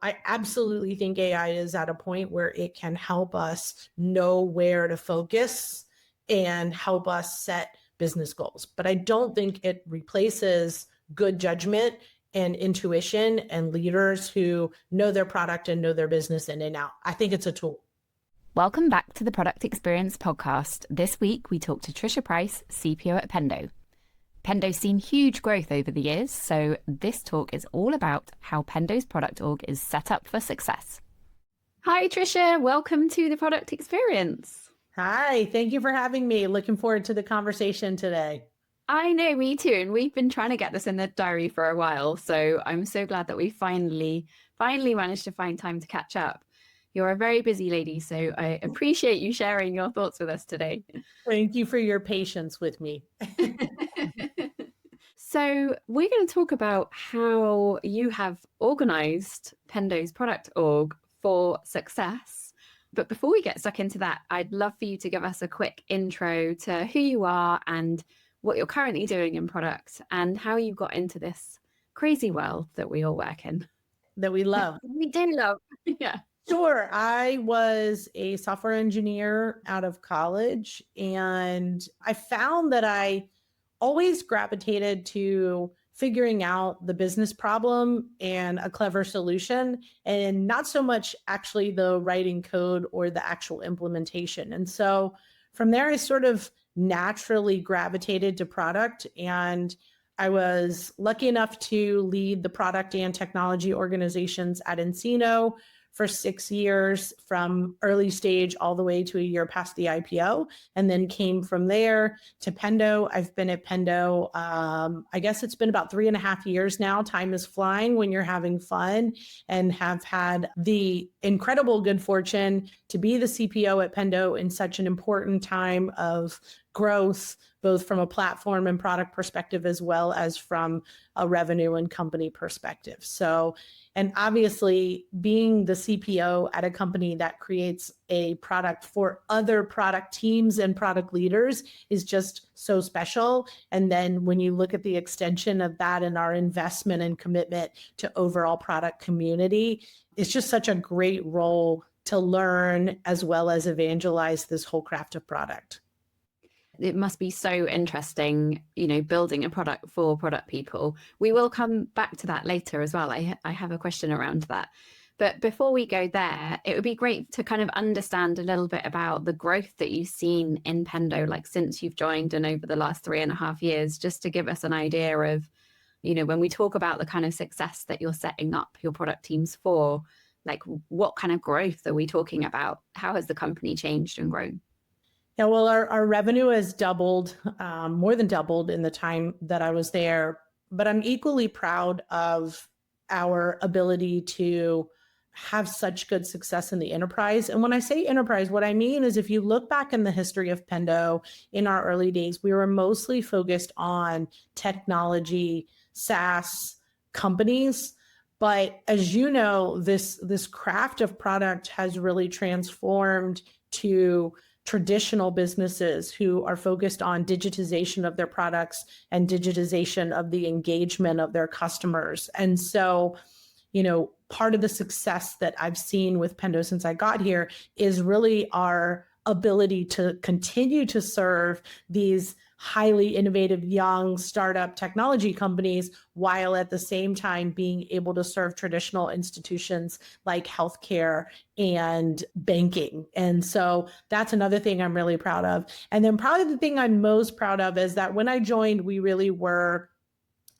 I absolutely think AI is at a point where it can help us know where to focus and help us set business goals. But I don't think it replaces good judgment and intuition and leaders who know their product and know their business in and out. I think it's a tool. Welcome back to the Product Experience podcast. This week, we talked to Trisha Price, CPO at Pendo. Pendo's seen huge growth over the years, so this talk is all about how Pendo's product org is set up for success. Hi, Trisha. Welcome to the Product Experience. Hi, thank you for having me. Looking forward to the conversation today. I know, me too. And we've been trying to get this in the diary for a while, so I'm so glad that we finally managed to find time to catch up. You're a very busy lady, so I appreciate you sharing your thoughts with us today. Thank you for your patience with me. So we're going to talk about how you have organized Pendo's product org for success. But before we get stuck into that, I'd love for you to give us a quick intro to who you are and what you're currently doing in product and how you got into this crazy world that we all work in. That we love. We do love. Yeah. Sure. I was a software engineer out of college, and I found that I always gravitated to figuring out the business problem and a clever solution, and not so much actually the writing code or the actual implementation. And so from there, I sort of naturally gravitated to product, and I was lucky enough to lead the product and technology organizations at Encino for 6 years, from early stage all the way to a year past the IPO, and then came from there to Pendo. I've been at Pendo, I guess it's been about 3.5 years now. Time is flying when you're having fun, and have had the incredible good fortune to be the CPO at Pendo in such an important time of growth, both from a platform and product perspective, as well as from a revenue and company perspective. So, and obviously being the CPO at a company that creates a product for other product teams and product leaders is just so special. And then when you look at the extension of that and our investment and commitment to overall product community, it's just such a great role to learn as well as evangelize this whole craft of product. It must be so interesting, building a product for product people. We will come back to that later as well. I have a question around that. But before we go there, it would be great to kind of understand a little bit about the growth that you've seen in Pendo, like since you've joined and over the last 3.5 years, just to give us an idea of, when we talk about the kind of success that you're setting up your product teams for, like what kind of growth are we talking about? How has the company changed and grown? Yeah, well, our revenue has doubled, more than doubled in the time that I was there. But I'm equally proud of our ability to have such good success in the enterprise. And when I say enterprise, what I mean is if you look back in the history of Pendo, in our early days, we were mostly focused on technology, SaaS companies. But as you know, this craft of product has really transformed to traditional businesses who are focused on digitization of their products and digitization of the engagement of their customers. And so, part of the success that I've seen with Pendo since I got here is really our ability to continue to serve these highly innovative young startup technology companies, while at the same time being able to serve traditional institutions like healthcare and banking. And so that's another thing I'm really proud of. And then probably the thing I'm most proud of is that when I joined, we really were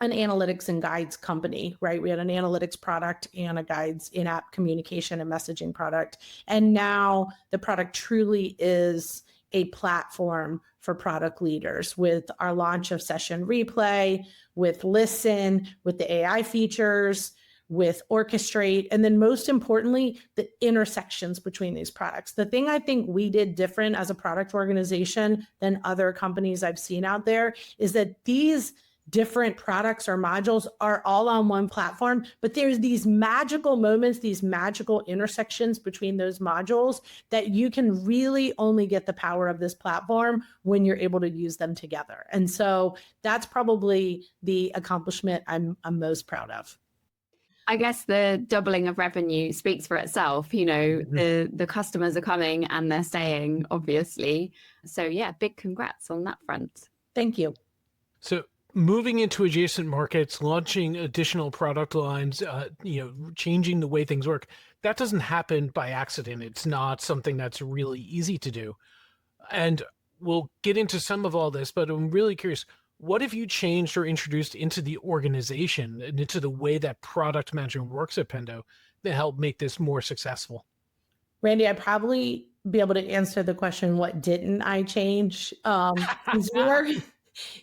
an analytics and guides company, right? We had an analytics product and a guides in-app communication and messaging product. And now the product truly is a platform for product leaders with our launch of Session Replay, with Listen, with the AI features, with Orchestrate, and then most importantly, the intersections between these products. The thing I think we did different as a product organization than other companies I've seen out there is that these different products or modules are all on one platform, but there's these magical moments, these magical intersections between those modules that you can really only get the power of this platform when you're able to use them together. And so that's probably the accomplishment I'm most proud of. I guess the doubling of revenue speaks for itself. The customers are coming and they're staying, obviously. So yeah, big congrats on that front. Thank you. So moving into adjacent markets, launching additional product lines, changing the way things work, that doesn't happen by accident. It's not something that's really easy to do. And we'll get into some of all this, but I'm really curious, what have you changed or introduced into the organization and into the way that product management works at Pendo that help make this more successful? Randy, I'd probably be able to answer the question, what didn't I change? Easier.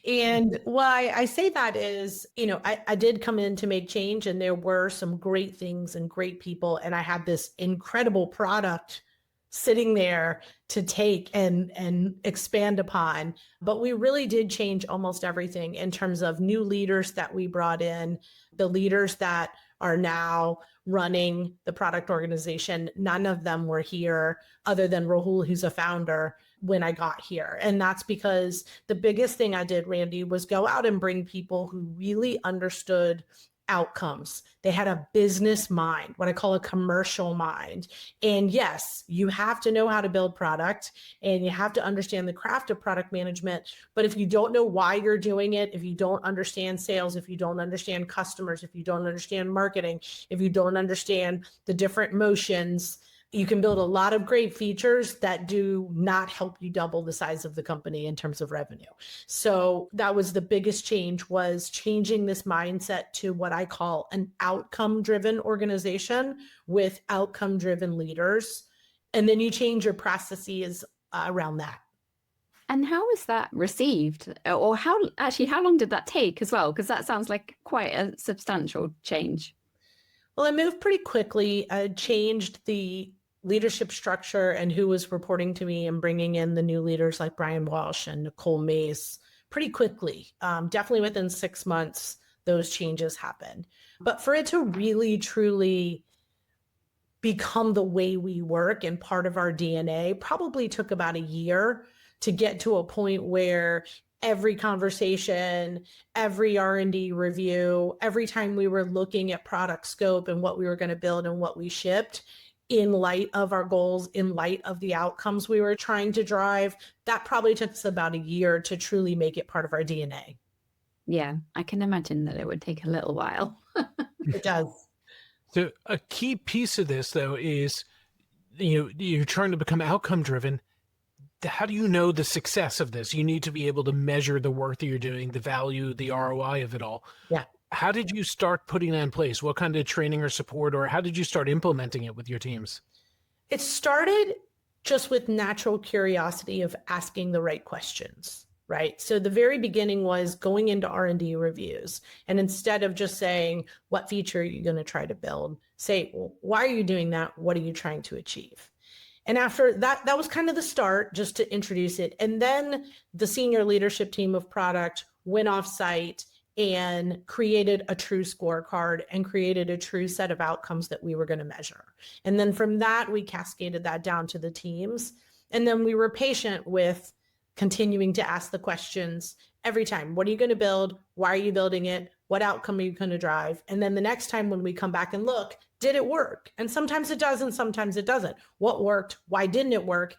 And why I say that is, I did come in to make change, and there were some great things and great people. And I had this incredible product sitting there to take and expand upon. But we really did change almost everything in terms of new leaders that we brought in, the leaders that are now running the product organization. None of them were here other than Rahul, who's a founder, when I got here. And that's because the biggest thing I did, Randy, was go out and bring people who really understood outcomes. They had a business mind, what I call a commercial mind. And yes, you have to know how to build product and you have to understand the craft of product management. But if you don't know why you're doing it, if you don't understand sales, if you don't understand customers, if you don't understand marketing, if you don't understand the different motions, you can build a lot of great features that do not help you double the size of the company in terms of revenue. So that was the biggest change, was changing this mindset to what I call an outcome-driven organization with outcome-driven leaders. And then you change your processes around that. And how was that received? Or how long did that take as well? Because that sounds like quite a substantial change. Well, I moved pretty quickly. I changed the leadership structure and who was reporting to me, and bringing in the new leaders like Brian Walsh and Nicole Mace pretty quickly. Definitely within 6 months, those changes happened. But for it to really, truly become the way we work and part of our DNA probably took about a year to get to a point where every conversation, every R&D review, every time we were looking at product scope and what we were going to build and what we shipped, in light of our goals, in light of the outcomes we were trying to drive, that probably took us about a year to truly make it part of our DNA. Yeah, I can imagine that it would take a little while. It does. So a key piece of this, though, is you're trying to become outcome driven. How do you know the success of this? You need to be able to measure the work that you're doing, the value, the ROI of it all. Yeah. How did you start putting that in place? What kind of training or support, or how did you start implementing it with your teams? It started just with natural curiosity of asking the right questions, right? So the very beginning was going into R&D reviews. And instead of just saying, what feature are you going to try to build? Say, well, why are you doing that? What are you trying to achieve? And after that, that was kind of the start, just to introduce it. And then the senior leadership team of product went off site and created a true scorecard and created a true set of outcomes that we were going to measure. And then from that, we cascaded that down to the teams. And then we were patient with continuing to ask the questions every time. What are you going to build? Why are you building it? What outcome are you going to drive? And then the next time when we come back and look, did it work? And sometimes it does, and sometimes it doesn't. What worked? Why didn't it work?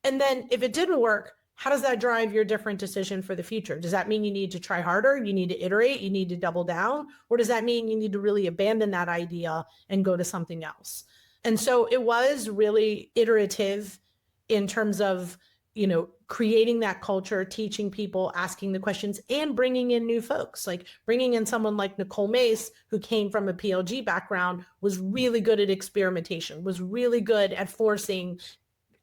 And then if it didn't work, how does that drive your different decision for the future? Does that mean you need to try harder? You need to iterate? You need to double down? Or does that mean you need to really abandon that idea and go to something else? And so it was really iterative in terms of, creating that culture, teaching people, asking the questions, and bringing in new folks. Like bringing in someone like Nicole Mace, who came from a PLG background, was really good at experimentation, was really good at forcing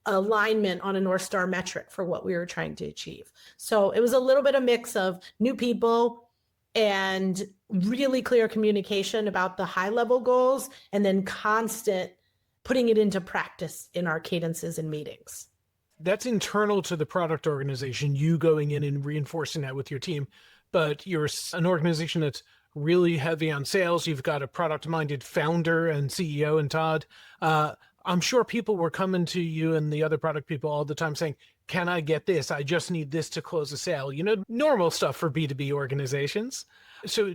alignment on a North Star metric for what we were trying to achieve. So it was a little bit of mix of new people and really clear communication about the high level goals, and then constant putting it into practice in our cadences and meetings. That's internal to the product organization, you going in and reinforcing that with your team. But you're an organization that's really heavy on sales. You've got a product-minded founder and CEO in Todd. I'm sure people were coming to you and the other product people all the time saying, can I get this? I just need this to close a sale. Normal stuff for B2B organizations. So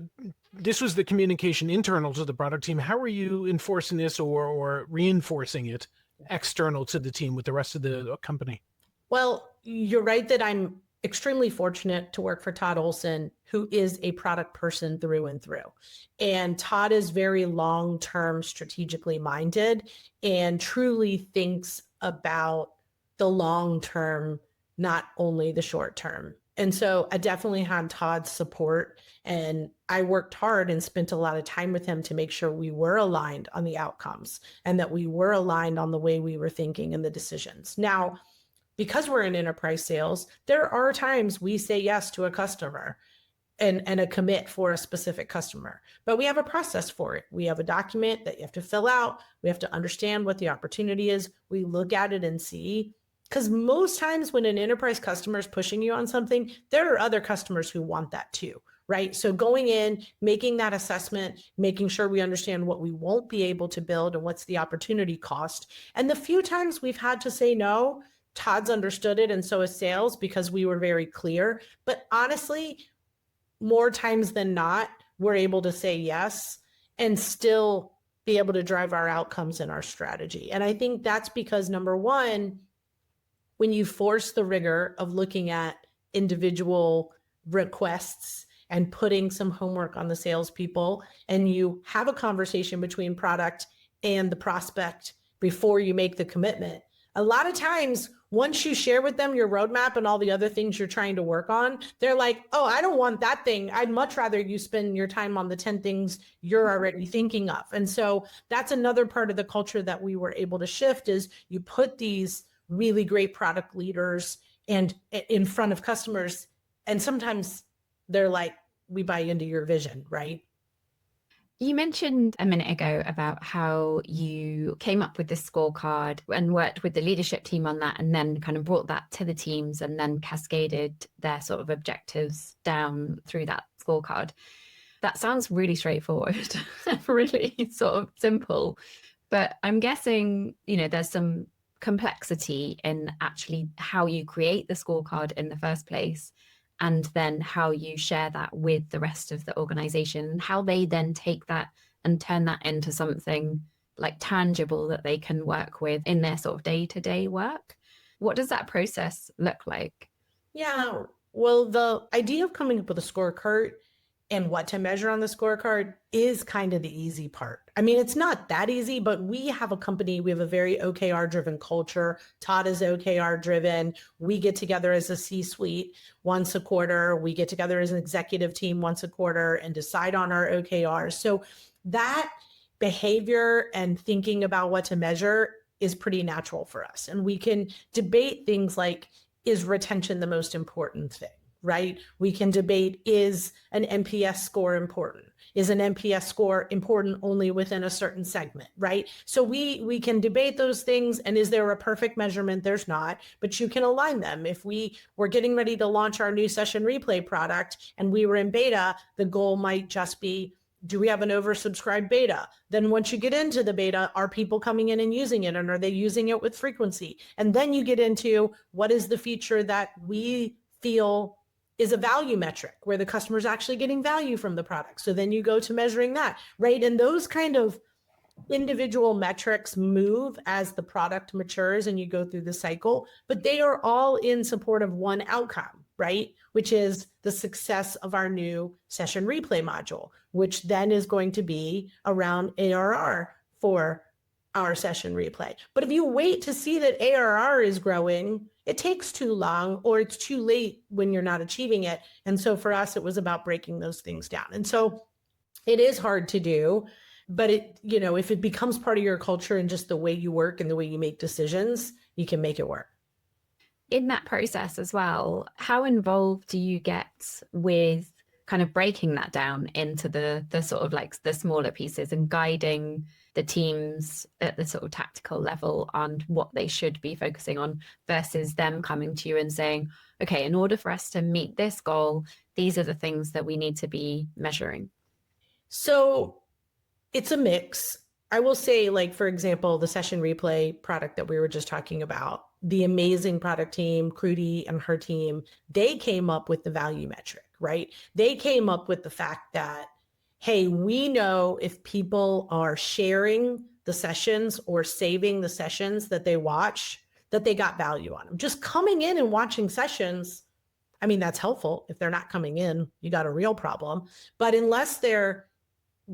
this was the communication internal to the product team. How are you enforcing this or reinforcing it external to the team with the rest of the company? Well, you're right that I'm extremely fortunate to work for Todd Olson, who is a product person through and through. And Todd is very long-term strategically minded and truly thinks about the long term, not only the short term. And so I definitely had Todd's support, and I worked hard and spent a lot of time with him to make sure we were aligned on the outcomes and that we were aligned on the way we were thinking and the decisions. Now, because we're in enterprise sales, there are times we say yes to a customer and a commit for a specific customer, but we have a process for it. We have a document that you have to fill out. We have to understand what the opportunity is. We look at it and see, because most times when an enterprise customer is pushing you on something, there are other customers who want that too, right? So going in, making that assessment, making sure we understand what we won't be able to build and what's the opportunity cost. And the few times we've had to say no, Todd's understood it, and so has sales, because we were very clear. But honestly, more times than not, we're able to say yes and still be able to drive our outcomes and our strategy. And I think that's because, number one, when you force the rigor of looking at individual requests and putting some homework on the salespeople, and you have a conversation between product and the prospect before you make the commitment, a lot of times, once you share with them your roadmap and all the other things you're trying to work on, they're like, oh, I don't want that thing. I'd much rather you spend your time on the 10 things you're already thinking of. And so that's another part of the culture that we were able to shift, is you put these really great product leaders and in front of customers. And sometimes they're like, we buy into your vision, right? You mentioned a minute ago about how you came up with this scorecard and worked with the leadership team on that, and then kind of brought that to the teams and then cascaded their sort of objectives down through that scorecard. That sounds really straightforward, really sort of simple. But I'm guessing, there's some complexity in actually how you create the scorecard in the first place, and then how you share that with the rest of the organization, and how they then take that and turn that into something like tangible that they can work with in their sort of day-to-day work. What does that process look like? Yeah, well, the idea of coming up with a scorecard and what to measure on the scorecard is kind of the easy part. I mean, it's not that easy, but we have a company, we have a very OKR driven culture. Todd is OKR driven. We get together as a C-suite once a quarter. We get together as an executive team once a quarter and decide on our OKRs. So that behavior and thinking about what to measure is pretty natural for us. And we can debate things like, is retention the most important thing? Right? We can debate, is an NPS score important? Is an NPS score important only within a certain segment, right? So we can debate those things. And is there a perfect measurement? There's not, but you can align them. If we were getting ready to launch our new session replay product and we were in beta, the goal might just be, do we have an oversubscribed beta? Then once you get into the beta, are people coming in and using it? And are they using it with frequency? And then you get into, what is the feature that we feel is a value metric where the customer is actually getting value from the product. So then you go to measuring that, right? And those kind of individual metrics move as the product matures and you go through the cycle, but they are all in support of one outcome, right? Which is the success of our new session replay module, which then is going to be around ARR for our session replay. But if you wait to see that ARR is growing, it takes too long, or it's too late when you're not achieving it. And so for us, it was about breaking those things down. And so it is hard to do, but if it becomes part of your culture and just the way you work and the way you make decisions, you can make it work. In that process as well, how involved do you get with kind of breaking that down into the sort of like the smaller pieces and guiding the teams at the sort of tactical level on what they should be focusing on, versus them coming to you and saying, okay, in order for us to meet this goal, these are the things that we need to be measuring? So it's a mix. I will say, like, for example, the session replay product that we were just talking about, the amazing product team, Crudy and her team, they came up with the value metric, right? They came up with the fact that, hey, we know if people are sharing the sessions or saving the sessions that they watch, that they got value on them. Just coming in and watching sessions, I mean, that's helpful. If they're not coming in, you got a real problem. But unless they're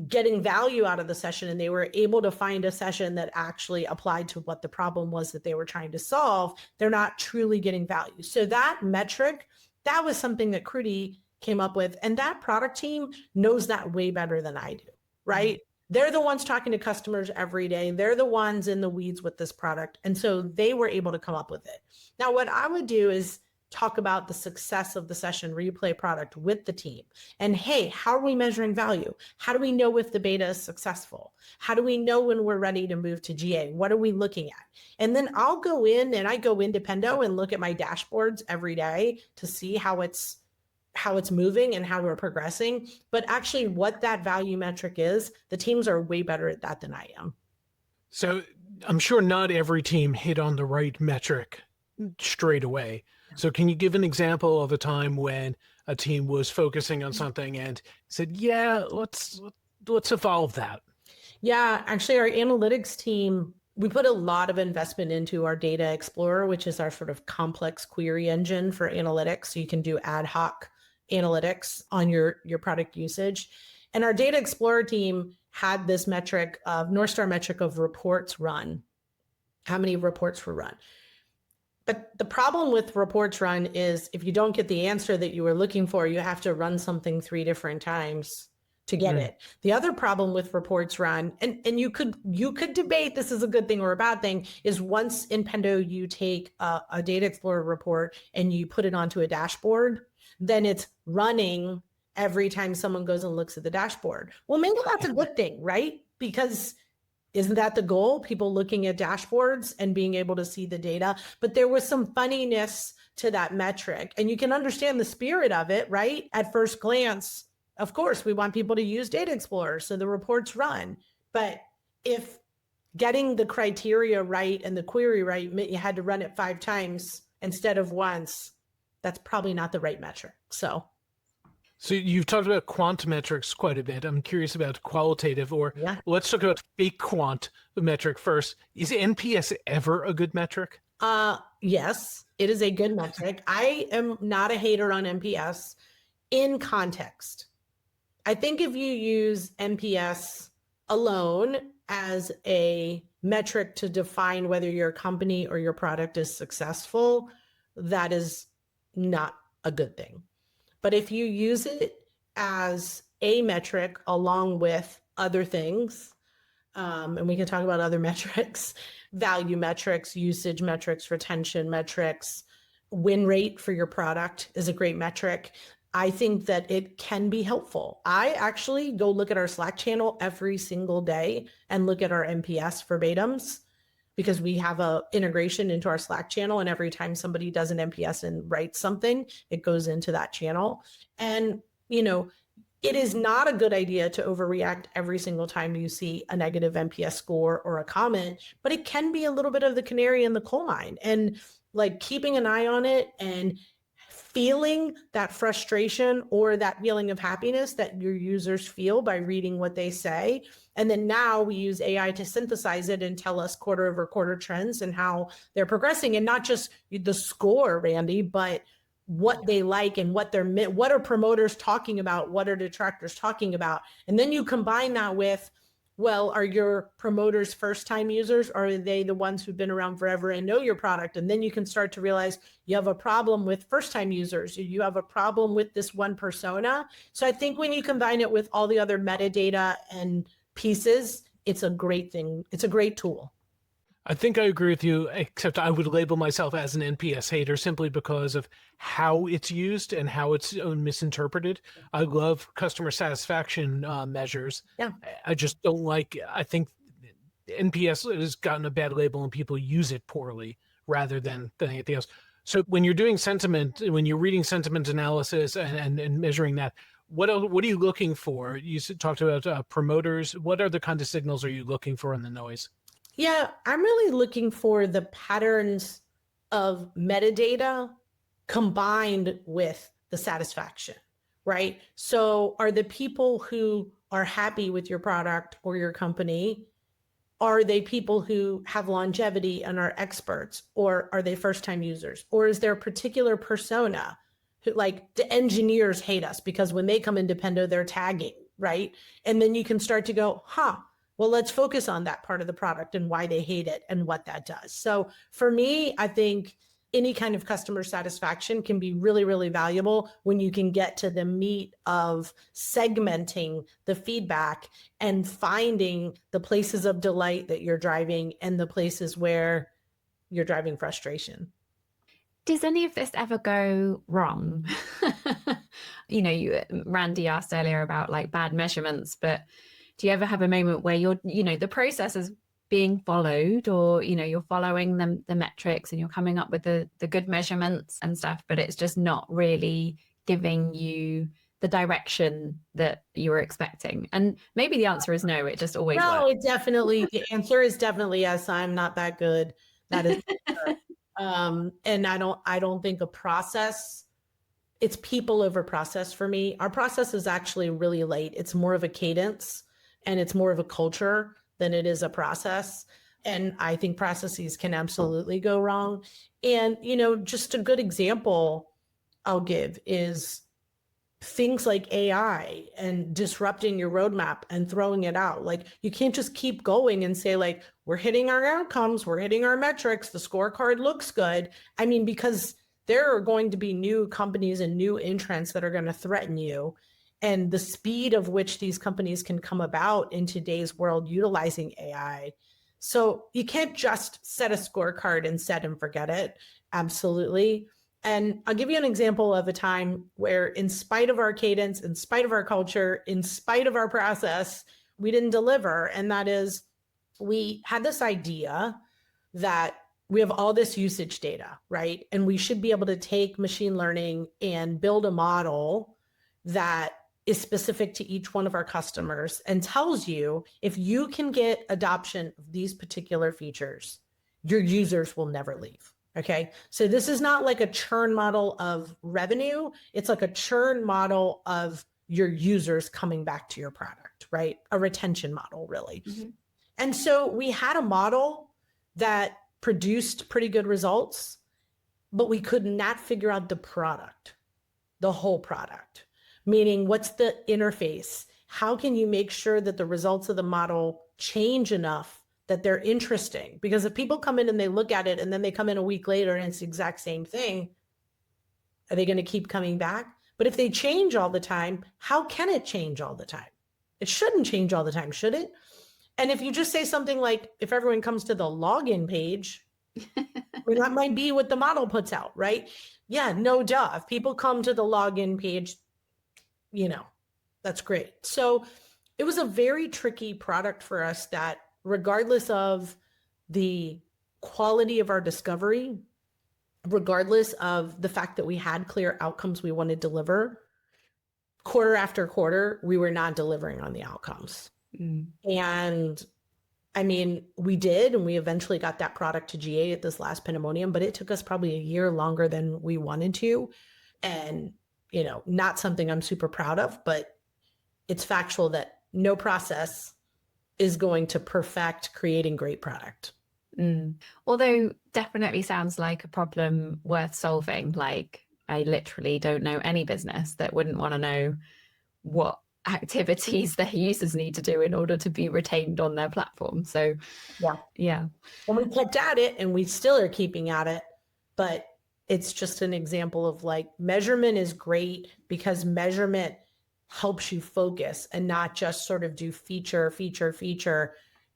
getting value out of the session and they were able to find a session that actually applied to what the problem was that they were trying to solve, they're not truly getting value. So that metric, that was something that Crudy came up with. And that product team knows that way better than I do, right? Mm-hmm. They're the ones talking to customers every day. They're the ones in the weeds with this product. And so they were able to come up with it. Now, what I would do is talk about the success of the session replay product with the team. And hey, how are we measuring value? How do we know if the beta is successful? How do we know when we're ready to move to GA? What are we looking at? And then I'll go in and I go into Pendo and look at my dashboards every day to see how it's moving and how we're progressing. But actually what that value metric is, the teams are way better at that than I am. So I'm sure not every team hit on the right metric straight away. So can you give an example of a time when a team was focusing on something and said, yeah, let's evolve that? Yeah, actually our analytics team, we put a lot of investment into our Data Explorer, which is our sort of complex query engine for analytics. So you can do ad hoc analytics on your product usage. And our Data Explorer team had this metric of North Star metric of reports run, how many reports were run. But the problem with reports run is if you don't get the answer that you were looking for, you have to run something 3 different times to get it. The other problem with reports run, and you could debate this is a good thing or a bad thing, is once in Pendo you take a Data Explorer report and you put it onto a dashboard, then it's running every time someone goes and looks at the dashboard. Well, maybe that's a good thing, right? Because isn't that the goal? People looking at dashboards and being able to see the data. But there was some funniness to that metric. And you can understand the spirit of it, right? At first glance, of course, we want people to use Data Explorer so the reports run. But if getting the criteria right and the query right meant you had to run it 5 times instead of once, that's probably not the right metric. So you've talked about quant metrics quite a bit. I'm curious about qualitative, or let's talk about fake quant metric first. Is NPS ever a good metric? Yes, it is a good metric. I am not a hater on NPS in context. I think if you use NPS alone as a metric to define whether your company or your product is successful, that is not a good thing. But if you use it as a metric along with other things, and we can talk about other metrics, value metrics, usage metrics, retention metrics, win rate for your product is a great metric. I think that it can be helpful. I actually go look at our Slack channel every single day and look at our NPS verbatims, because we have a integration into our Slack channel. And every time somebody does an NPS and writes something, it goes into that channel. And, it is not a good idea to overreact every single time you see a negative NPS score or a comment, but it can be a little bit of the canary in the coal mine, and like keeping an eye on it and feeling that frustration or that feeling of happiness that your users feel by reading what they say. And then now we use AI to synthesize it and tell us quarter over quarter trends and how they're progressing, and not just the score, Randy, but what they like and what are promoters talking about? What are detractors talking about? And then you combine that with, well, are your promoters first-time users, or are they the ones who've been around forever and know your product? And then you can start to realize you have a problem with first-time users. You have a problem with this one persona. So I think when you combine it with all the other metadata and pieces, it's a great thing. It's a great tool. I think I agree with you, except I would label myself as an NPS hater simply because of how it's used and how it's misinterpreted. I love customer satisfaction measures. Yeah. I just don't I think NPS has gotten a bad label and people use it poorly rather than anything else. So when you're doing sentiment, when you're reading sentiment analysis and measuring that, what are you looking for? You talked about promoters. What other kind of signals are you looking for in the noise? Yeah, I'm really looking for the patterns of metadata combined with the satisfaction, right? So are the people who are happy with your product or your company? Are they people who have longevity and are experts, or are they first-time users? Or is there a particular persona who, like, the engineers hate us because when they come into Pendo, they're tagging, right? And then you can start to go, well, let's focus on that part of the product and why they hate it and what that does. So for me, I think any kind of customer satisfaction can be really, really valuable when you can get to the meat of segmenting the feedback and finding the places of delight that you're driving and the places where you're driving frustration. Does any of this ever go wrong? Randy asked earlier about like bad measurements, but do you ever have a moment where the process is being followed, or, you're following the metrics and you're coming up with the good measurements and stuff, but it's just not really giving you the direction that you were expecting? And maybe the answer is no, it just always works. The answer is definitely yes. I'm not that good. That is and I don't think a process, it's people over process for me. Our process is actually really late. It's more of a cadence and it's more of a culture than it is a process. And I think processes can absolutely go wrong. And, just a good example I'll give is things like AI and disrupting your roadmap and throwing it out. Like, you can't just keep going and say, like, we're hitting our outcomes, we're hitting our metrics, the scorecard looks good. I mean, because there are going to be new companies and new entrants that are going to threaten you. And the speed of which these companies can come about in today's world utilizing AI. So you can't just set a scorecard and set and forget it. Absolutely. And I'll give you an example of a time where, in spite of our cadence, in spite of our culture, in spite of our process, we didn't deliver. And that is, we had this idea that we have all this usage data, right? And we should be able to take machine learning and build a model that is specific to each one of our customers and tells you, if you can get adoption of these particular features, your users will never leave. Okay. So this is not like a churn model of revenue. It's like a churn model of your users coming back to your product, right? A retention model, really. Mm-hmm. And so we had a model that produced pretty good results, but we could not figure out the product, the whole product. Meaning, what's the interface? How can you make sure that the results of the model change enough that they're interesting? Because if people come in and they look at it and then they come in a week later and it's the exact same thing, are they going to keep coming back? But if they change all the time, how can it change all the time? It shouldn't change all the time, should it? And if you just say something like, if everyone comes to the login page, that might be what the model puts out, right? Yeah, no duh. If people come to the login page, that's great. So it was a very tricky product for us that, regardless of the quality of our discovery, regardless of the fact that we had clear outcomes we wanted to deliver, quarter after quarter, we were not delivering on the outcomes. And I mean, we did, and we eventually got that product to GA at this last Pandemonium, but it took us probably a year longer than we wanted to. And, not something I'm super proud of, but it's factual that no process is going to perfect creating great product. Although definitely sounds like a problem worth solving. Like, I literally don't know any business that wouldn't want to know what activities their users need to do in order to be retained on their platform. So yeah. And we kept at it, and we still are keeping at it, but it's just an example of, like, measurement is great because measurement helps you focus and not just sort of do feature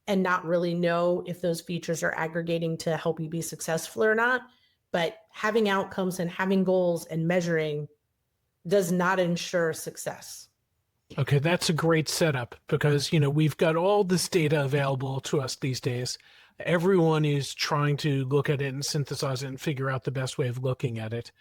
and not really know if those features are aggregating to help you be successful or not. But having outcomes and having goals and measuring does not ensure success. Okay, that's a great setup because, we've got all this data available to us these days. Everyone is trying to look at it and synthesize it and figure out the best way of looking at it.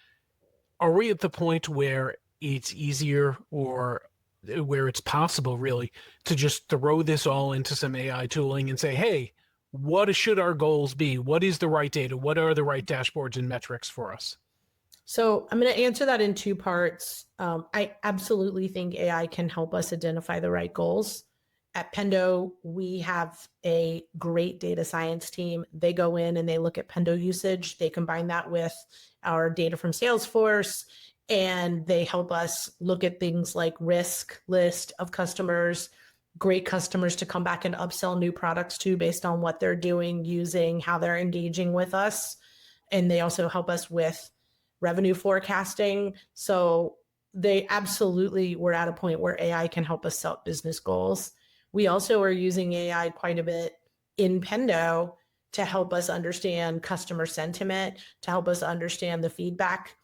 Are we at the point where it's easier, or where it's possible, really, to just throw this all into some AI tooling and say, hey, what should our goals be? What is the right data? What are the right dashboards and metrics for us? So I'm going to answer that in two parts. I absolutely think AI can help us identify the right goals. At Pendo, we have a great data science team. They go in and they look at Pendo usage. They combine that with our data from Salesforce, and they help us look at things like risk list of customers, great customers to come back and upsell new products to based on what they're doing, using, how they're engaging with us. And they also help us with revenue forecasting. So they absolutely were at a point where AI can help us set business goals. We also are using AI quite a bit in Pendo to help us understand customer sentiment, to help us understand the feedback.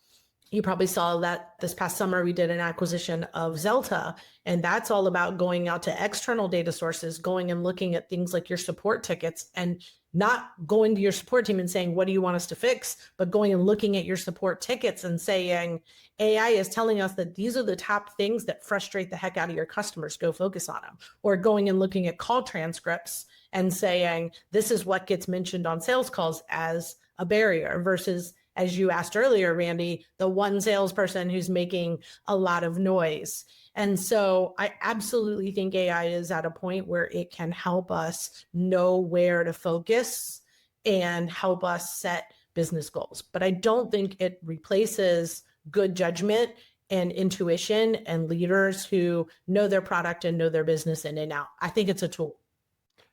You probably saw that this past summer we did an acquisition of Zelta, and that's all about going out to external data sources, going and looking at things like your support tickets, and not going to your support team and saying, what do you want us to fix? But going and looking at your support tickets and saying, AI is telling us that these are the top things that frustrate the heck out of your customers. Go focus on them. Or going and looking at call transcripts and saying, this is what gets mentioned on sales calls as a barrier versus, as you asked earlier, Randy, the one salesperson who's making a lot of noise. And so I absolutely think AI is at a point where it can help us know where to focus and help us set business goals. But I don't think it replaces good judgment and intuition and leaders who know their product and know their business in and out. I think it's a tool.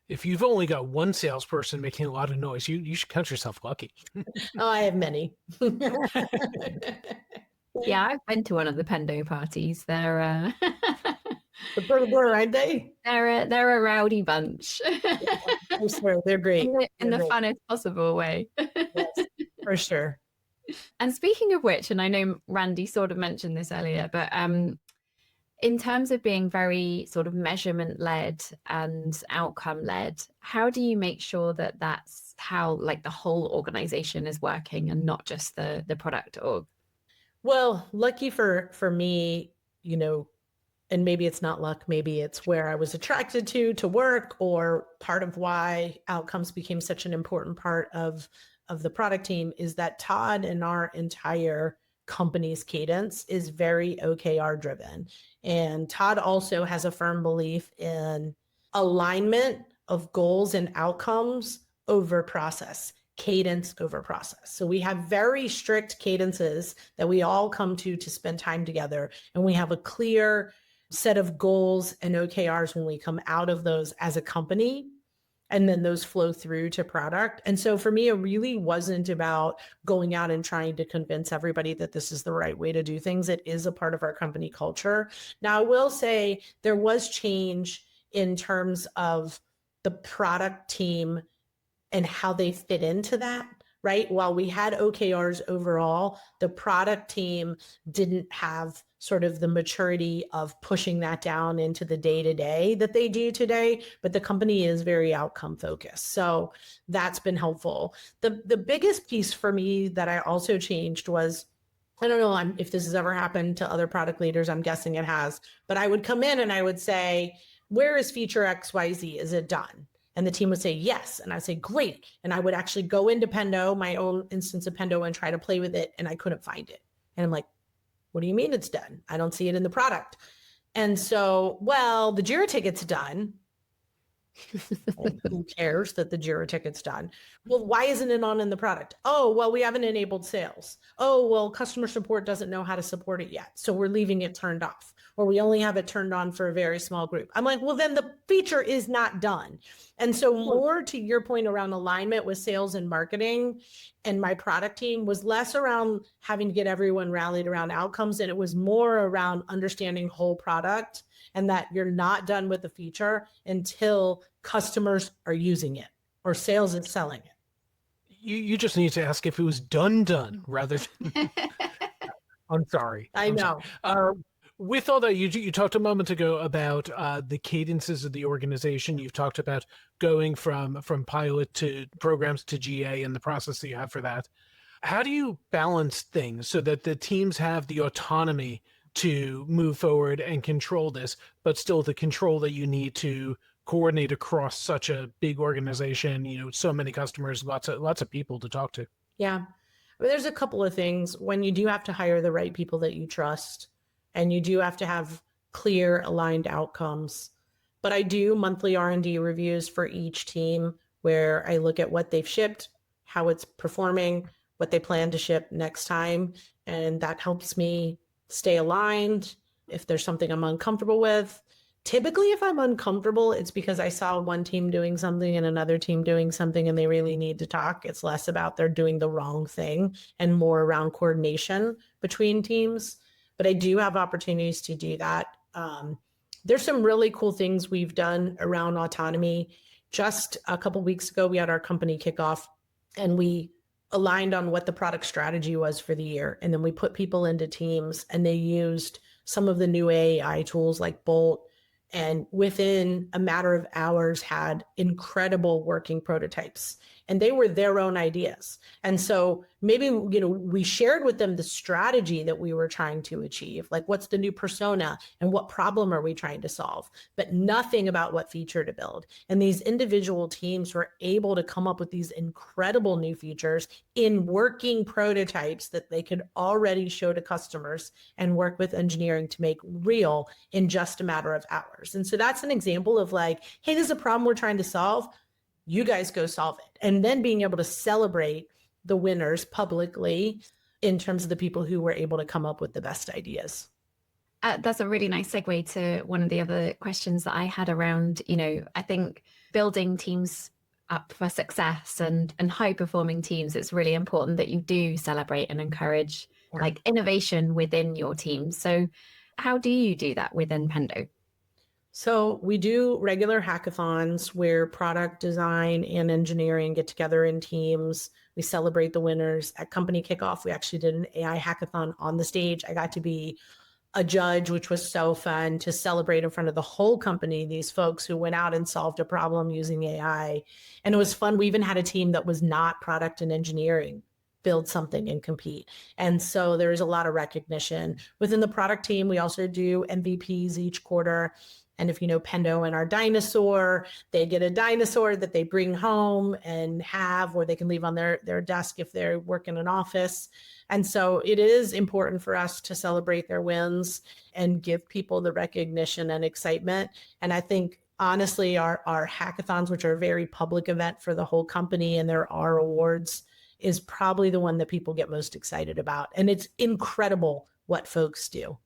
If you've only got one salesperson making a lot of noise, you should count yourself lucky. Oh, I have many. Yeah, I've been to one of the Pendo parties. They're The Pendo, aren't they? They're a rowdy bunch. I swear, they're great. In the funnest possible way. Yes, for sure. And speaking of which, and I know Randy sort of mentioned this earlier, but in terms of being very sort of measurement led and outcome led, how do you make sure that that's how like the whole organization is working and not just the product org? Well, lucky for me, and maybe it's not luck, maybe it's where I was attracted to work, or part of why outcomes became such an important part of the product team, is that Todd and our entire company's cadence is very OKR driven. And Todd also has a firm belief in alignment of goals and outcomes over process, cadence over process. So we have very strict cadences that we all come to spend time together. And we have a clear set of goals and OKRs when we come out of those as a company. And then those flow through to product. And so for me, it really wasn't about going out and trying to convince everybody that this is the right way to do things. It is a part of our company culture. Now, I will say there was change in terms of the product team and how they fit into that, right? While we had OKRs overall, the product team didn't have sort of the maturity of pushing that down into the day-to-day that they do today, but the company is very outcome focused. So that's been helpful. The biggest piece for me that I also changed was, I don't know if this has ever happened to other product leaders, I'm guessing it has, but I would come in and I would say, where is feature XYZ? Is it done? And the team would say, yes. And I'd say, great. And I would actually go into Pendo, my own instance of Pendo, and try to play with it. And I couldn't find it. And I'm like, what do you mean it's done? I don't see it in the product. And so, well, the Jira ticket's done. Who cares that the Jira ticket's done? Well, why isn't it on in the product? Oh, well, we haven't enabled sales. Oh, well, customer support doesn't know how to support it yet. So we're leaving it turned off, or we only have it turned on for a very small group. I'm like, well, then the feature is not done. And so more to your point around alignment with sales and marketing and my product team was less around having to get everyone rallied around outcomes. And it was more around understanding whole product, and that you're not done with the feature until customers are using it or sales is selling it. You just need to ask if it was done rather than I'm sorry. I know. With all that, you talked a moment ago about the cadences of the organization. You've talked about going from pilot to programs to GA and the process that you have for that. How do you balance things so that the teams have the autonomy to move forward and control this, but still the control that you need to coordinate across such a big organization, so many customers, lots of people to talk to? Yeah. There's a couple of things. When you do have to hire the right people that you trust, and you do have to have clear aligned outcomes. But I do monthly R&D reviews for each team where I look at what they've shipped, how it's performing, what they plan to ship next time. And that helps me stay aligned. If there's something I'm uncomfortable with, typically if I'm uncomfortable, it's because I saw one team doing something and another team doing something and they really need to talk. It's less about they're doing the wrong thing and more around coordination between teams. But I do have opportunities to do that. There's some really cool things we've done around autonomy. Just a couple of weeks ago, we had our company kickoff and we aligned on what the product strategy was for the year. And then we put people into teams and they used some of the new AI tools like Bolt, and within a matter of hours had incredible working prototypes, and they were their own ideas. And so maybe, we shared with them the strategy that we were trying to achieve, like what's the new persona and what problem are we trying to solve, but nothing about what feature to build. And these individual teams were able to come up with these incredible new features in working prototypes that they could already show to customers and work with engineering to make real in just a matter of hours. And so that's an example of like, hey, this is a problem we're trying to solve. You guys go solve it. And then being able to celebrate the winners publicly in terms of the people who were able to come up with the best ideas. That's a really nice segue to one of the other questions that I had around, I think building teams up for success and high performing teams, it's really important that you do celebrate and encourage like innovation within your team. So how do you do that within Pendo? So we do regular hackathons where product design and engineering get together in teams. We celebrate the winners. At company kickoff, we actually did an AI hackathon on the stage. I got to be a judge, which was so fun to celebrate in front of the whole company, these folks who went out and solved a problem using AI. And it was fun. We even had a team that was not product and engineering build something and compete. And so there is a lot of recognition. Within the product team, we also do MVPs each quarter. And if you know Pendo and our dinosaur, they get a dinosaur that they bring home and have, or they can leave on their desk if they work in an office. And so it is important for us to celebrate their wins and give people the recognition and excitement. And I think, honestly, our hackathons, which are a very public event for the whole company, and there are awards, is probably the one that people get most excited about. And it's incredible what folks do.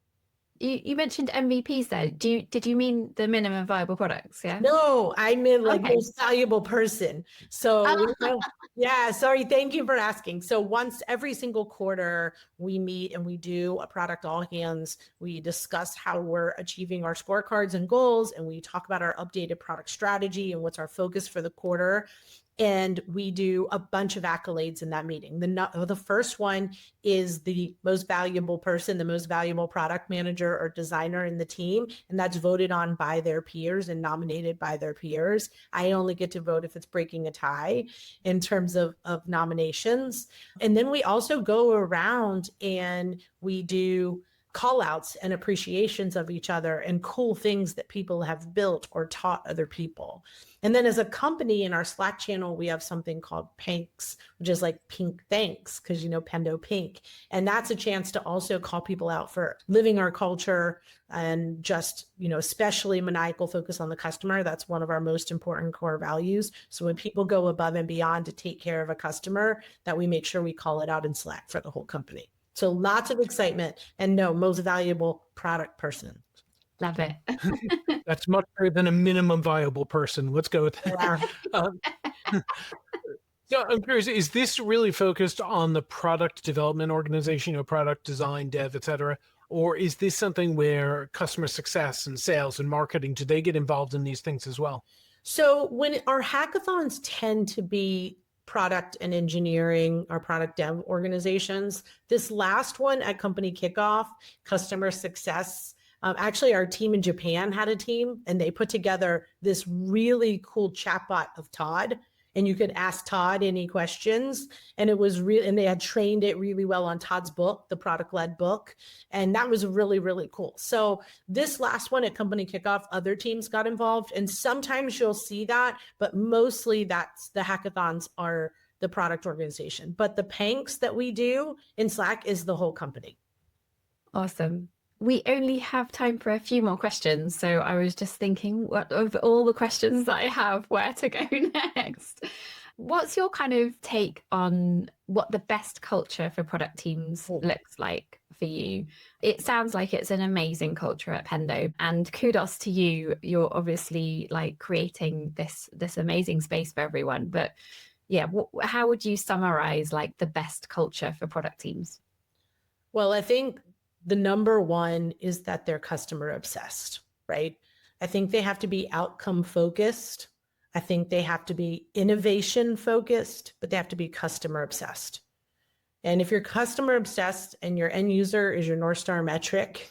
You mentioned MVPs there. Did you mean the minimum viable products? Yeah. No, I mean like most valuable person. So yeah, sorry. Thank you for asking. So once every single quarter we meet and we do a product all hands, we discuss how we're achieving our scorecards and goals, and we talk about our updated product strategy and what's our focus for the quarter. And we do a bunch of accolades in that meeting. The first one is the most valuable person, the most valuable product manager or designer in the team. And that's voted on by their peers and nominated by their peers. I only get to vote if it's breaking a tie in terms of nominations. And then we also go around and we do call outs and appreciations of each other and cool things that people have built or taught other people. And then as a company in our Slack channel, we have something called Pinks, which is like pink thanks, because Pendo pink. And that's a chance to also call people out for living our culture and just, especially maniacal focus on the customer. That's one of our most important core values. So when people go above and beyond to take care of a customer, that we make sure we call it out in Slack for the whole company. So lots of excitement, and no, most valuable product person. Love it. That's much better than a minimum viable person. Let's go with that. So I'm curious, is this really focused on the product development organization, product design, dev, et cetera? Or is this something where customer success and sales and marketing, do they get involved in these things as well? So when our hackathons tend to be product and engineering, our product dev organizations, this last one at company kickoff, customer success, actually our team in Japan had a team and they put together this really cool chatbot of Todd, and you could ask Todd any questions. And it was real, and they had trained it really well on Todd's book, the product-led book. And that was really, really cool. So this last one at company kickoff, other teams got involved. And sometimes you'll see that, but mostly that's the hackathons are the product organization. But the Panks that we do in Slack is the whole company. Awesome. We only have time for a few more questions. So I was just thinking, what of all the questions that I have, where to go next? What's your kind of take on what the best culture for product teams looks like for you? It sounds like it's an amazing culture at Pendo, and kudos to you. You're obviously like creating this amazing space for everyone. But yeah, how would you summarize like the best culture for product teams? Well, I think the number one is that they're customer obsessed, right? I think they have to be outcome focused. I think they have to be innovation focused, but they have to be customer obsessed. And if you're customer obsessed and your end user is your North Star metric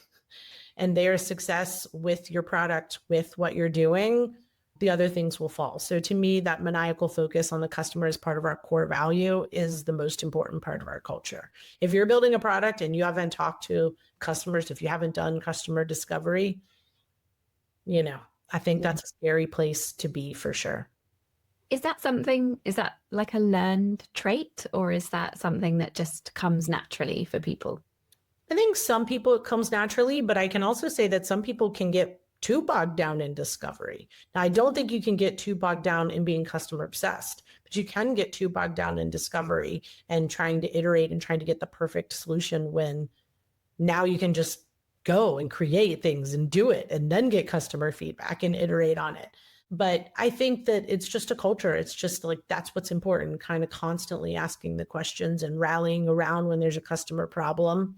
and their success with your product, with what you're doing, the other things will fall. So to me, that maniacal focus on the customer as part of our core value is the most important part of our culture. If you're building a product and you haven't talked to customers, if you haven't done customer discovery, I think that's a scary place to be for sure. Is that like a learned trait, or is that something that just comes naturally for people? I think some people it comes naturally, but I can also say that some people can get too bogged down in discovery. Now, I don't think you can get too bogged down in being customer obsessed, but you can get too bogged down in discovery and trying to iterate and trying to get the perfect solution when now you can just go and create things and do it and then get customer feedback and iterate on it. But I think that it's just a culture. It's just like, that's what's important, kind of constantly asking the questions and rallying around when there's a customer problem.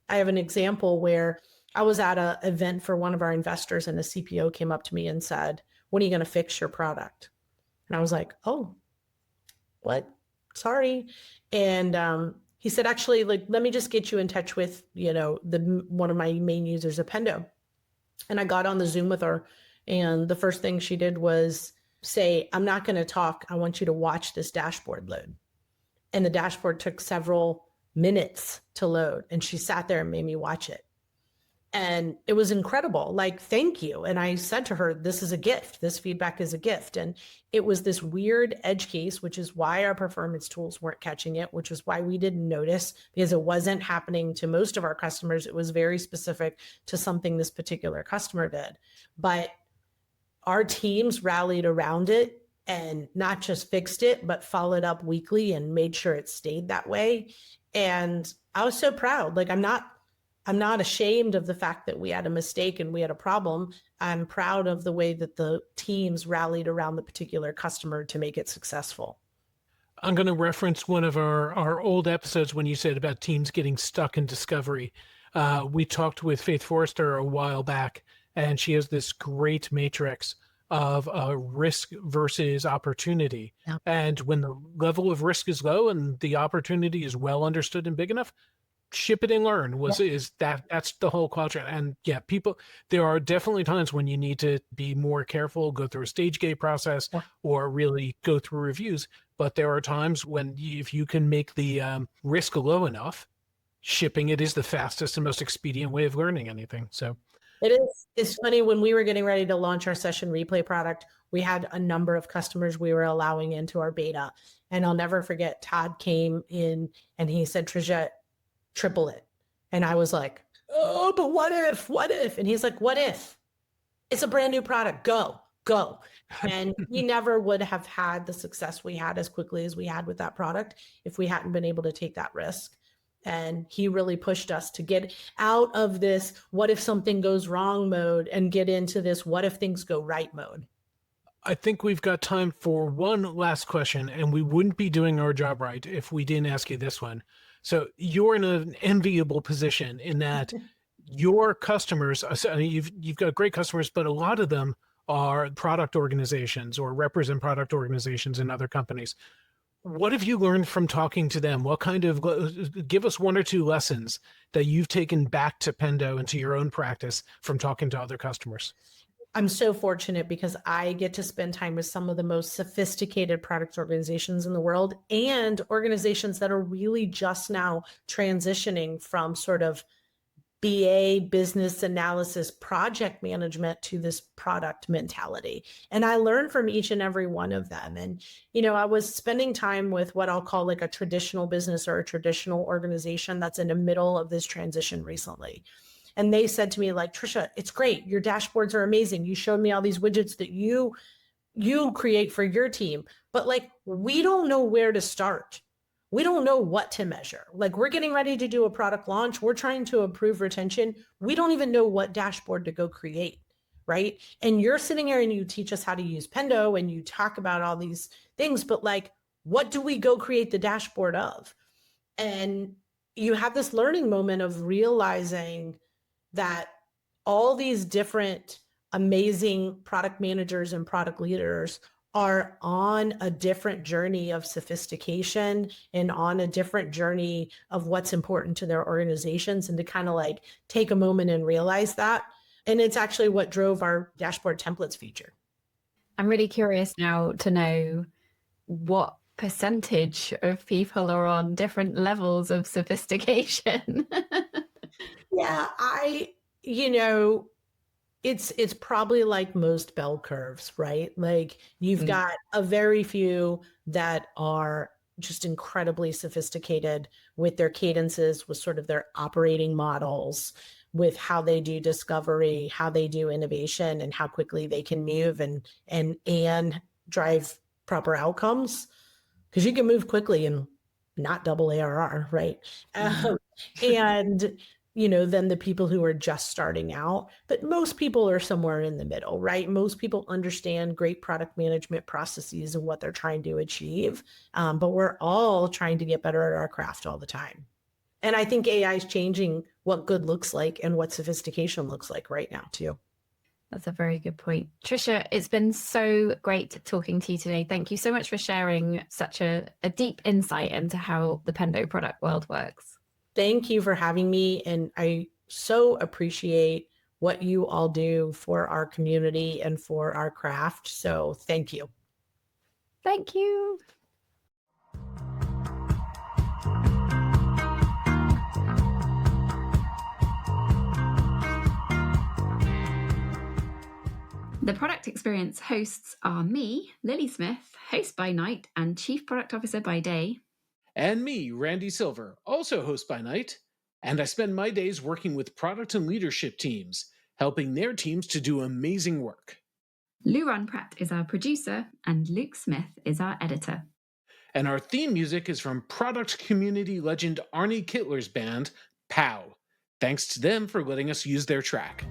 I have an example where I was at an event for one of our investors and a CPO came up to me and said, when are you going to fix your product? And I was like, oh, what? Sorry. And he said, actually, like, let me just get you in touch with, one of my main users of Pendo. And I got on the Zoom with her. And the first thing she did was say, I'm not going to talk. I want you to watch this dashboard load. And the dashboard took several minutes to load. And she sat there and made me watch it. And it was incredible. Like, thank you. And I said to her, this is a gift. This feedback is a gift. And it was this weird edge case, which is why our performance tools weren't catching it, which is why we didn't notice, because it wasn't happening to most of our customers. It was very specific to something this particular customer did. But our teams rallied around it and not just fixed it, but followed up weekly and made sure it stayed that way. And I was so proud. Like, I'm not ashamed of the fact that we had a mistake and we had a problem. I'm proud of the way that the teams rallied around the particular customer to make it successful. I'm going to reference one of our old episodes when you said about teams getting stuck in discovery. We talked with Faith Forrester a while back, and she has this great matrix of risk versus opportunity. Yeah. And when the level of risk is low and the opportunity is well understood and big enough, ship it and learn that's the whole culture. And yeah, there are definitely times when you need to be more careful, go through a stage gate process or really go through reviews. But there are times when if you can make the risk low enough, shipping it is the fastest and most expedient way of learning anything. So it is. It's funny, when we were getting ready to launch our session replay product, we had a number of customers we were allowing into our beta. And I'll never forget, Todd came in and he said, Trisha, triple it. And I was like, oh, but what if? And he's like, what if? It's a brand new product. Go. And we never would have had the success we had as quickly as we had with that product if we hadn't been able to take that risk. And he really pushed us to get out of this what if something goes wrong mode and get into this what if things go right mode. I think we've got time for one last question, and we wouldn't be doing our job right if we didn't ask you this one. So you're in an enviable position in that your customers, I mean, you've got great customers, but a lot of them are product organizations or represent product organizations in other companies. What have you learned from talking to them? Give us one or two lessons that you've taken back to Pendo and to your own practice from talking to other customers. I'm so fortunate because I get to spend time with some of the most sophisticated product organizations in the world and organizations that are really just now transitioning from sort of BA, business analysis, project management to this product mentality. And I learned from each and every one of them. And, I was spending time with what I'll call like a traditional business or a traditional organization that's in the middle of this transition recently. And they said to me, like, Trisha, it's great. Your dashboards are amazing. You showed me all these widgets that you create for your team, but like, we don't know where to start. We don't know what to measure. Like, we're getting ready to do a product launch. We're trying to improve retention. We don't even know what dashboard to go create, right? And you're sitting here and you teach us how to use Pendo and you talk about all these things, but like, what do we go create the dashboard of? And you have this learning moment of realizing that all these different amazing product managers and product leaders are on a different journey of sophistication and on a different journey of what's important to their organizations, and to kind of like take a moment and realize that. And it's actually what drove our dashboard templates feature. I'm really curious now to know what percentage of people are on different levels of sophistication. Yeah, it's probably like most bell curves, right? Like, you've got a very few that are just incredibly sophisticated with their cadences, with sort of their operating models, with how they do discovery, how they do innovation, and how quickly they can move and drive proper outcomes. Because you can move quickly and not double ARR, right? And then the people who are just starting out, but most people are somewhere in the middle, right? Most people understand great product management processes and what they're trying to achieve. But we're all trying to get better at our craft all the time. And I think AI is changing what good looks like and what sophistication looks like right now too. That's a very good point. Trisha, it's been so great talking to you today. Thank you so much for sharing such a deep insight into how the Pendo product world works. Thank you for having me. And I so appreciate what you all do for our community and for our craft. So thank you. Thank you. The Product Experience hosts are me, Lily Smith, host by night and Chief Product Officer by day. And me, Randy Silver, also host by night. And I spend my days working with product and leadership teams, helping their teams to do amazing work. Luran Pratt is our producer, and Luke Smith is our editor. And our theme music is from product community legend Arnie Kittler's band, POW. Thanks to them for letting us use their track.